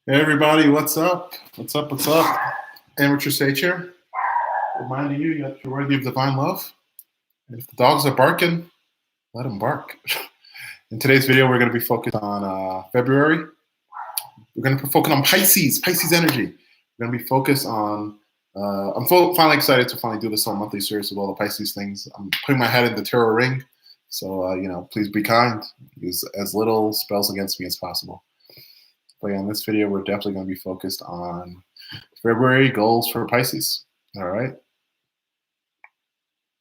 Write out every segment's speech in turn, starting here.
Hey everybody, what's up? What's up? What's up? Amateur Sage here, reminding you that you're worthy of divine love. And if the dogs are barking, let them bark. In today's video, we're going to be focused on February. We're going to be focused on Pisces energy. We're going to be focused on, I'm finally excited to finally do this on monthly series with all the Pisces things. I'm putting my head in the tarot ring. So, please be kind. Use as little spells against me as possible. But yeah, in this video, we're definitely going to be focused on February goals for Pisces. All right.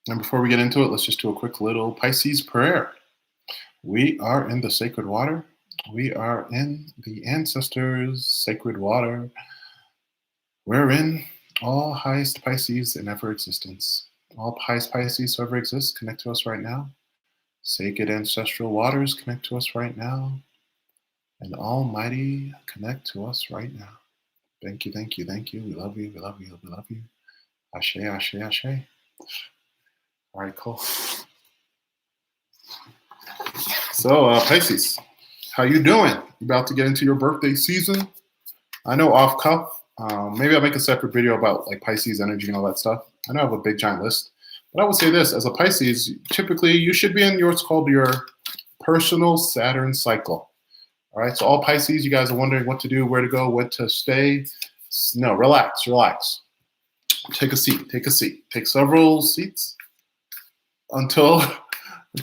And before we get into it, let's just do a quick little Pisces prayer. We are in the sacred water. We are in the ancestors' sacred water. We're in all highest Pisces in ever existence. All highest Pisces who ever exist, connect to us right now. Sacred ancestral waters, connect to us right now. And Almighty, connect to us right now. Thank you, thank you, thank you. We love you, we love you, we love you. Ashe, ashe, ashe. All right, cool. So, Pisces, how you doing? You about to get into your birthday season? I know off cuff. Maybe I'll make a separate video about like Pisces energy and all that stuff. I know I have a big giant list, but I would say this: as a Pisces, typically you should be in what's called your personal Saturn cycle. All right, so all Pisces, you guys are wondering what to do, where to go, what to stay. No, relax, relax. Take a seat, take a seat. Take several seats until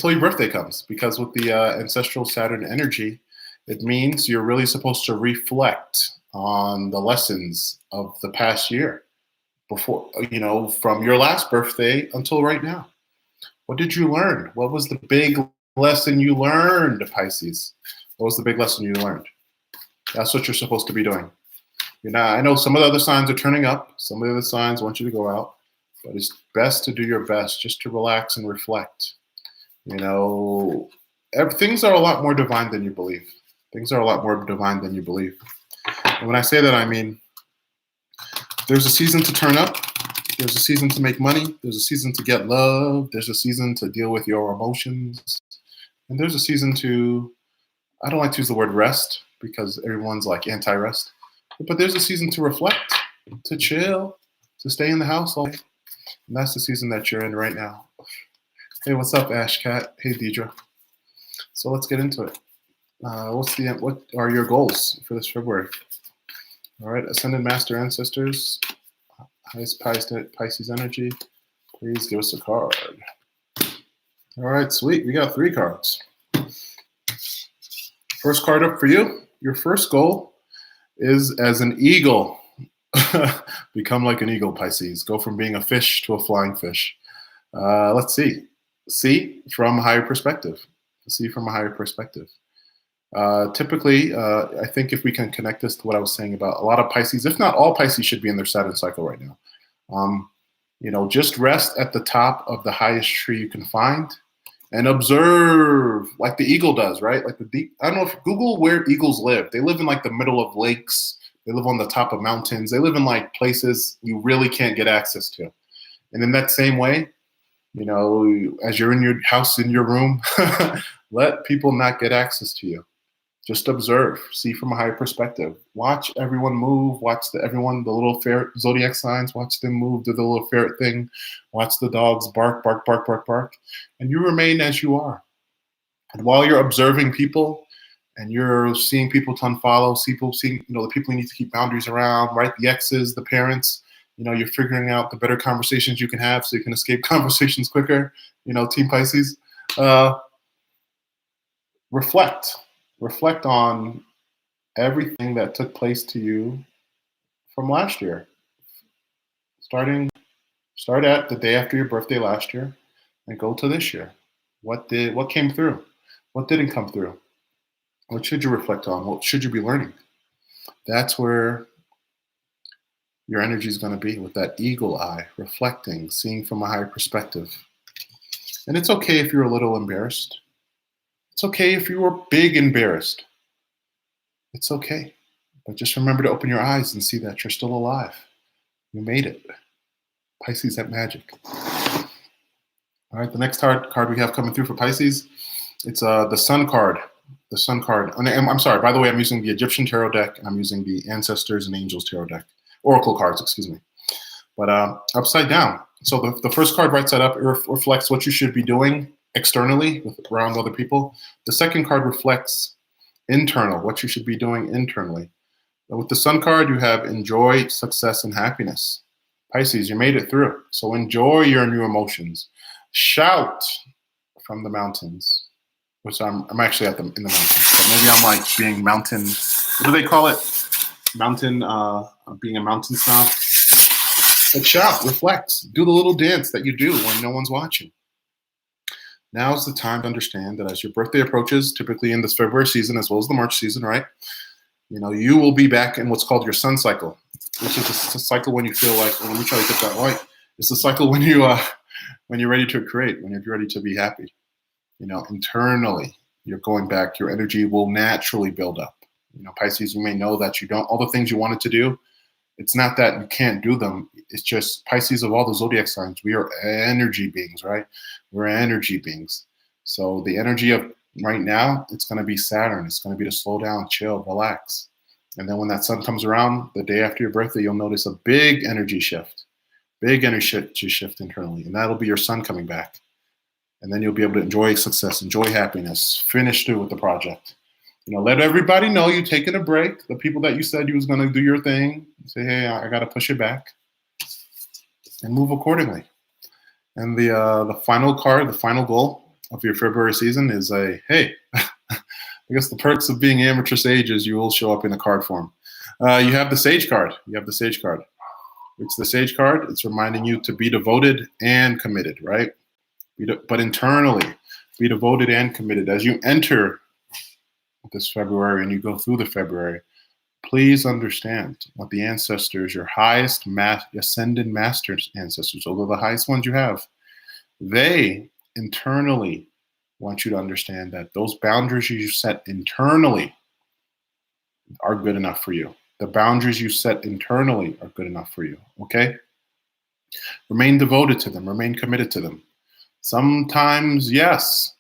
your birthday comes. Because with the ancestral Saturn energy, it means you're really supposed to reflect on the lessons of the past year before, from your last birthday until right now. What did you learn? What was the big lesson you learned, Pisces? What was the big lesson you learned? That's what you're supposed to be doing. I know some of the other signs are turning up. Some of the other signs want you to go out. But it's best to do your best, just to relax and reflect. Things are a lot more divine than you believe. Things are a lot more divine than you believe. And when I say that, I mean, there's a season to turn up. There's a season to make money. There's a season to get love. There's a season to deal with your emotions. And there's a season to, I don't like to use the word rest because everyone's like anti-rest. But there's a season to reflect, to chill, to stay in the house all day. And that's the season that you're in right now. Hey, what's up, Ash Cat? Hey, Deidre. So let's get into it. What are your goals for this February? All right, Ascended Master Ancestors, highest Pisces energy. Please give us a card. All right, sweet. We got 3 cards. First card up for you. Your first goal is as an eagle. Become like an eagle, Pisces. Go from being a fish to a flying fish. Let's see. See from a higher perspective. See from a higher perspective. Typically, I think if we can connect this to what I was saying about a lot of Pisces, if not all Pisces, should be in their Saturn cycle right now. Just rest at the top of the highest tree you can find and observe like the eagle does, right? Like I don't know if Google where eagles live. They live in like the middle of lakes. They live on the top of mountains. They live in like places you really can't get access to. And in that same way, as you're in your house, in your room, let people not get access to you. Just observe, see from a higher perspective. Watch everyone move. Watch the little zodiac signs. Watch them move, do the little ferret thing. Watch the dogs bark, bark, bark, bark, bark. And you remain as you are. And while you're observing people and you're seeing people to unfollow, seeing the people you need to keep boundaries around, right? The exes, the parents, you're figuring out the better conversations you can have so you can escape conversations quicker, Team Pisces. Reflect on everything that took place to you from last year. Start at the day after your birthday last year and go to this year. What came through? What didn't come through? What should you reflect on? What should you be learning? That's where your energy is going to be, with that eagle eye, reflecting, seeing from a higher perspective. And it's okay if you're a little embarrassed. It's okay if you were big embarrassed. It's okay. But just remember to open your eyes and see that you're still alive. You made it. Pisces at magic. All right, the next card we have coming through for Pisces, it's the Sun card. the Sun card. And I'm sorry, by the way, I'm using the Egyptian Tarot deck, and I'm using the Ancestors and Angels Tarot deck. Oracle cards, excuse me. But upside down. So the first card right side up, it reflects what you should be doing externally around other people. The second card reflects internal, what you should be doing internally. And with the Sun card, you have enjoy, success, and happiness. Pisces, you made it through. So enjoy your new emotions. Shout from the mountains, which I'm actually in the mountains. But maybe I'm like being mountain, what do they call it? Mountain, being a mountain snob. Like shout, reflect, do the little dance that you do when no one's watching. Now's the time to understand that as your birthday approaches, typically in this February season as well as the March season, right? You will be back in what's called your sun cycle, which is a cycle when you feel like, let me try to get that right. It's a cycle when you're ready to create, when you're ready to be happy. Internally, you're going back, your energy will naturally build up. Pisces, you may know that you don't, all the things you wanted to do, it's not that you can't do them. It's just Pisces, of all the zodiac signs, we are energy beings, right? We're energy beings. So the energy of right now, it's going to be Saturn. It's going to be to slow down, chill, relax. And then when that sun comes around, the day after your birthday, you'll notice a big energy shift internally. And that'll be your sun coming back. And then you'll be able to enjoy success, enjoy happiness, finish through with the project. Let everybody know you're taking a break. The people that you said you was going to do your thing, say, hey, I got to push it back, and move accordingly. And the final card, the final goal of your February season is hey, I guess the perks of being amateur sage is you will show up in a card form. You have the Sage card. It's the Sage card. It's reminding you to be devoted and committed, right? But internally, be devoted and committed. As you enter this February and you go through the February, please understand what the ancestors, your highest ascended masters ancestors, although the highest ones you have, they internally want you to understand that those boundaries you set internally are good enough for you. The boundaries you set internally are good enough for you, okay? Remain devoted to them, remain committed to them. Sometimes, yes,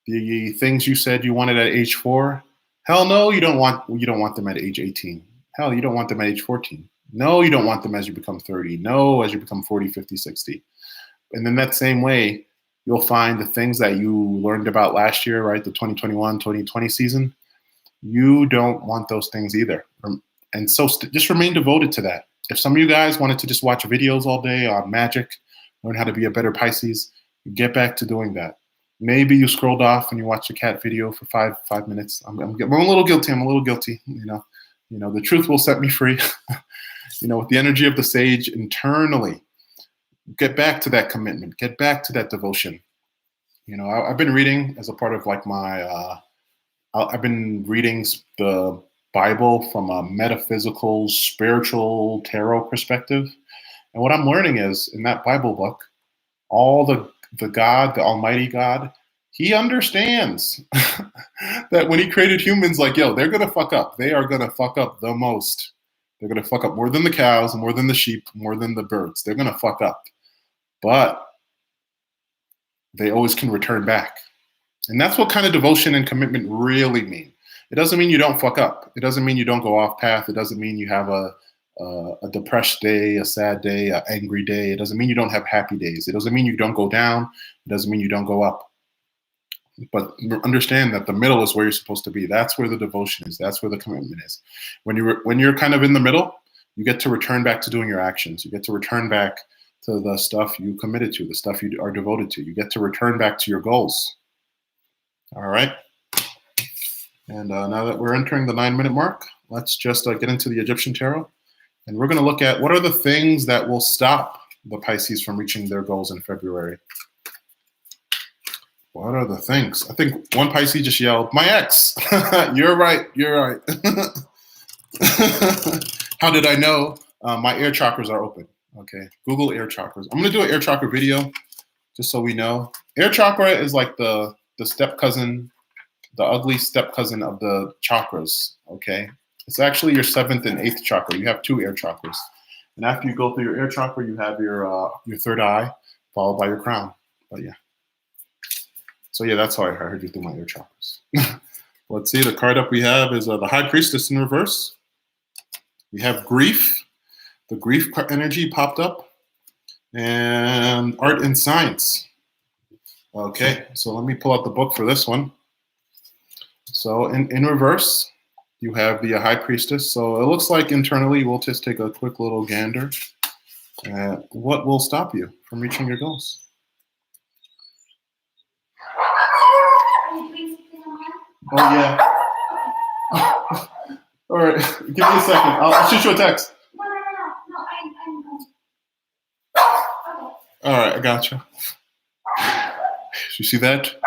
the things you said you wanted at age 4, hell no, you don't want them at age 18. Hell, you don't want them at age 14. No, you don't want them as you become 30. No, as you become 40, 50, 60. And in that same way, you'll find the things that you learned about last year, right? The 2021, 2020 season, you don't want those things either. And so just remain devoted to that. If some of you guys wanted to just watch videos all day on magic, learn how to be a better Pisces, get back to doing that. Maybe you scrolled off and you watched a cat video for five minutes. I'm a little guilty. The truth will set me free. With the energy of the sage internally, get back to that commitment. Get back to that devotion. I've been reading as a part of like my, I've been reading the Bible from a metaphysical, spiritual tarot perspective. And what I'm learning is in that Bible book, all the God, the Almighty God, he understands that when he created humans, like, yo, they're going to fuck up. They are going to fuck up the most. They're going to fuck up more than the cows, more than the sheep, more than the birds. They're going to fuck up. But they always can return back. And that's what kind of devotion and commitment really mean. It doesn't mean you don't fuck up. It doesn't mean you don't go off path. It doesn't mean you have a depressed day, a sad day, an angry day. It doesn't mean you don't have happy days. It doesn't mean you don't go down. It doesn't mean you don't go up. But understand that the middle is where you're supposed to be. That's where the devotion is. That's where the commitment is. When you're kind of in the middle, you get to return back to doing your actions. You get to return back to the stuff you committed to, the stuff you are devoted to. You get to return back to your goals. All right. And now that we're entering the 9-minute mark, let's just get into the Egyptian tarot. And we're going to look at what are the things that will stop the Pisces from reaching their goals in February. What are the things? I think one Pisces just yelled, my ex. You're right. How did I know? My air chakras are open. Okay. Google air chakras. I'm going to do an air chakra video just so we know. Air chakra is like the step cousin, the ugly step cousin of the chakras. Okay. It's actually your 7th and 8th chakra. You have 2 air chakras. And after you go through your air chakra, you have your third eye followed by your crown. But yeah. So yeah, that's how I heard you through my ear chakras. Let's see, the card up we have is the High Priestess in reverse. We have grief. The grief energy popped up. And art and science. Okay, so let me pull out the book for this one. So in reverse, you have the High Priestess. So it looks like internally, we'll just take a quick little gander at what will stop you from reaching your goals. Oh, yeah. All right, give me a second. I'll shoot you a text. All right, I got you. You see that?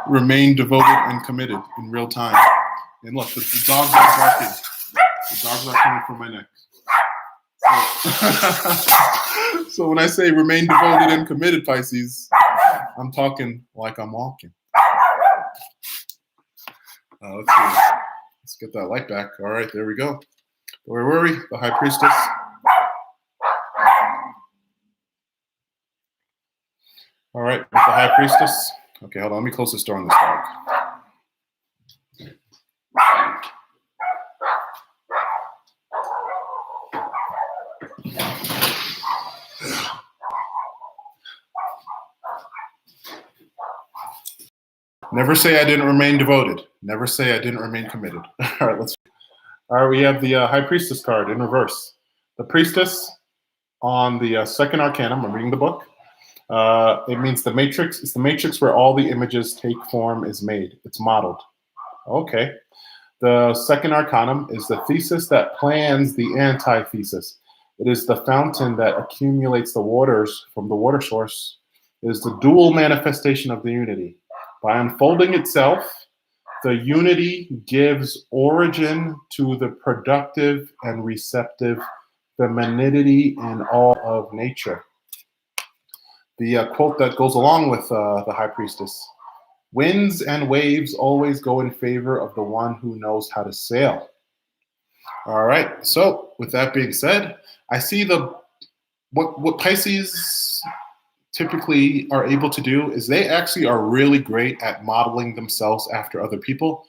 Remain devoted and committed in real time. And look, the dogs are barking. The dogs are coming from my neck. So when I say remain devoted and committed, Pisces, I'm talking like I'm walking. Let's see. Let's get that light back. All right, there we go. Where were we? The High Priestess. All right, with the High Priestess. Okay, hold on. Let me close this door on this dog. Never say I didn't remain devoted. Never say I didn't remain committed. All right, let's. All right, we have the High Priestess card in reverse. The Priestess on the second arcanum. I'm reading the book. It means the matrix. It's the matrix where all the images take form is made. It's modeled. Okay. The second arcanum is the thesis that plans the antithesis. It is the fountain that accumulates the waters from the water source. It is the dual manifestation of the unity. By unfolding itself, the unity gives origin to the productive and receptive femininity in all of nature. The quote that goes along with the High Priestess: winds and waves always go in favor of the one who knows how to sail. All right, so with that being said, I see what Pisces typically are able to do is they actually are really great at modeling themselves after other people.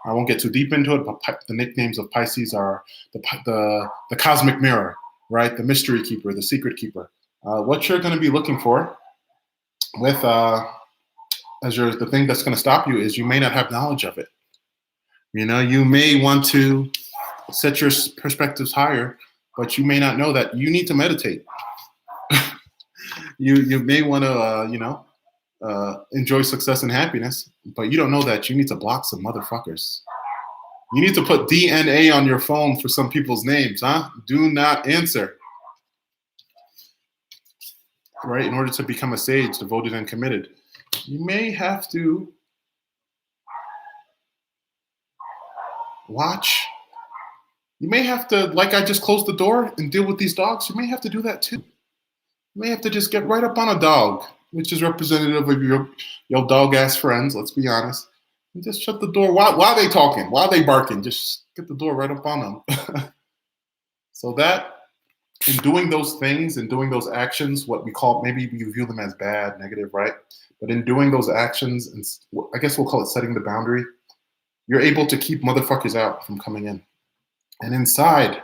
I won't get too deep into it, but the nicknames of Pisces are the cosmic mirror, right? The mystery keeper, the secret keeper. What you're going to be looking for with the thing that's going to stop you is you may not have knowledge of it. You know, you may want to set your perspectives higher, but you may not know that you need to meditate. You may want to, enjoy success and happiness, but you don't know that you need to block some motherfuckers. You need to put DNA on your phone for some people's names, huh? Do not answer. Right? In order to become a sage, devoted and committed, you may have to watch. You may have to, like I just closed the door and deal with these dogs. You may have to do that too. You may have to just get right up on a dog, which is representative of your dog-ass friends, let's be honest, and just shut the door while they talking, while they barking. Just get the door right up on them. So that, in doing those things and doing those actions, what we call, maybe you view them as bad, negative, right? But in doing those actions, and I guess we'll call it setting the boundary, you're able to keep motherfuckers out from coming in. And inside,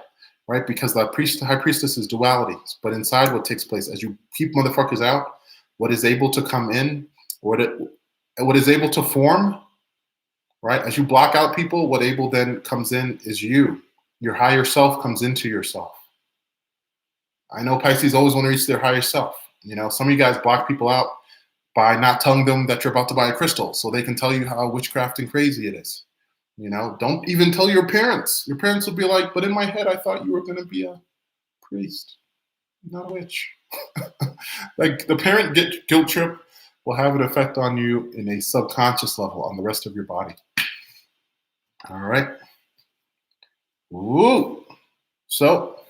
right, because the High Priestess is duality, but inside what takes place, as you keep motherfuckers out, what is able to come in, what is able to form, right? As you block out people, what able then comes in is you. Your higher self comes into yourself. I know Pisces always want to reach their higher self. You know, some of you guys block people out by not telling them that you're about to buy a crystal so they can tell you how witchcraft and crazy it is. You know, don't even tell your parents. Your parents will be like, but in my head, I thought you were going to be a priest, not a witch. Like the parent guilt trip will have an effect on you in a subconscious level on the rest of your body. All right. Ooh. So,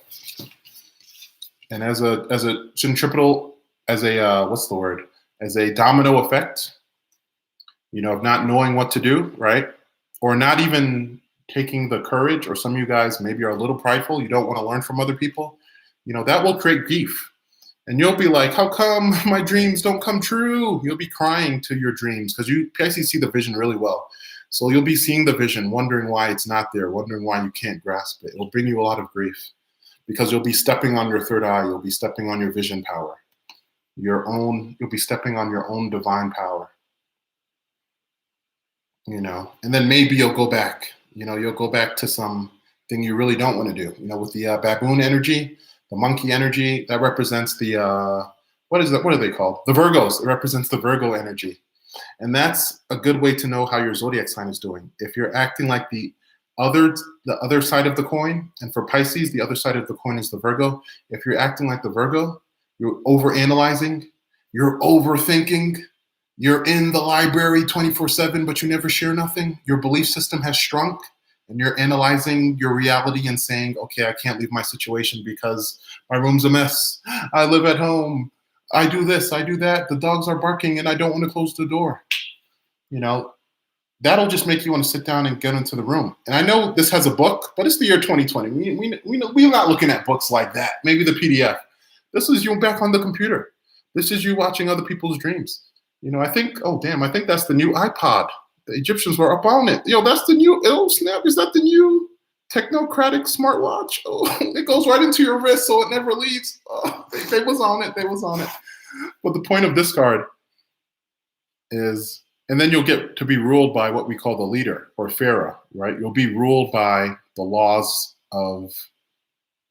and as a centripetal, as a domino effect, you know, of not knowing what to do, right? Or not even taking the courage, or some of you guys maybe are a little prideful, you don't want to learn from other people, you know, that will create grief. And you'll be like, how come my dreams don't come true? You'll be crying to your dreams because you actually see the vision really well. So you'll be seeing the vision, wondering why it's not there, wondering why you can't grasp it. It'll bring you a lot of grief because you'll be stepping on your third eye. You'll be stepping on your vision power, you'll be stepping on your own divine power, and then maybe you'll go back, you'll go back to something you really don't want to do, with the baboon energy, the monkey energy, that represents the, what are they called? The Virgos. It represents the Virgo energy. And that's a good way to know how your zodiac sign is doing. If you're acting like the other side of the coin, and for Pisces, the other side of the coin is the Virgo. If you're acting like the Virgo, you're overanalyzing, you're overthinking, you're in the library 24/7, but you never share nothing. Your belief system has shrunk, and you're analyzing your reality and saying, okay, I can't leave my situation because my room's a mess. I live at home. I do this, I do that. The dogs are barking and I don't want to close the door. That'll just make you want to sit down and get into the room. And I know this has a book, but it's the year 2020. We're not looking at books like that. Maybe the PDF. This is you back on the computer. This is you watching other people's dreams. I think that's the new iPod. The Egyptians were up on it. That's the new, oh snap, is that the new technocratic smartwatch? Oh, it goes right into your wrist so it never leaves. Oh, they was on it. But the point of this card is, and then you'll get to be ruled by what we call the leader or pharaoh, right? You'll be ruled by the laws of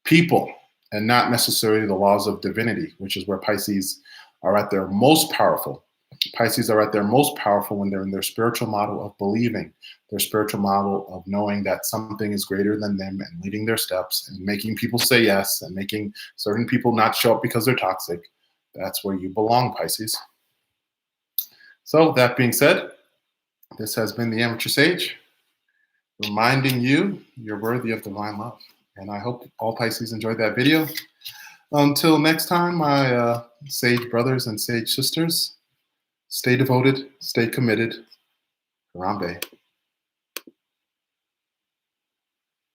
people and not necessarily the laws of divinity, which is where Pisces are at their most powerful. Pisces are at their most powerful when they're in their spiritual model of believing, their spiritual model of knowing that something is greater than them and leading their steps and making people say yes and making certain people not show up because they're toxic. That's where you belong, Pisces. So that being said, this has been the Amateur Sage, reminding you you're worthy of divine love. And I hope all Pisces enjoyed that video. Until next time, my sage brothers and sage sisters, stay devoted, stay committed. Harambe.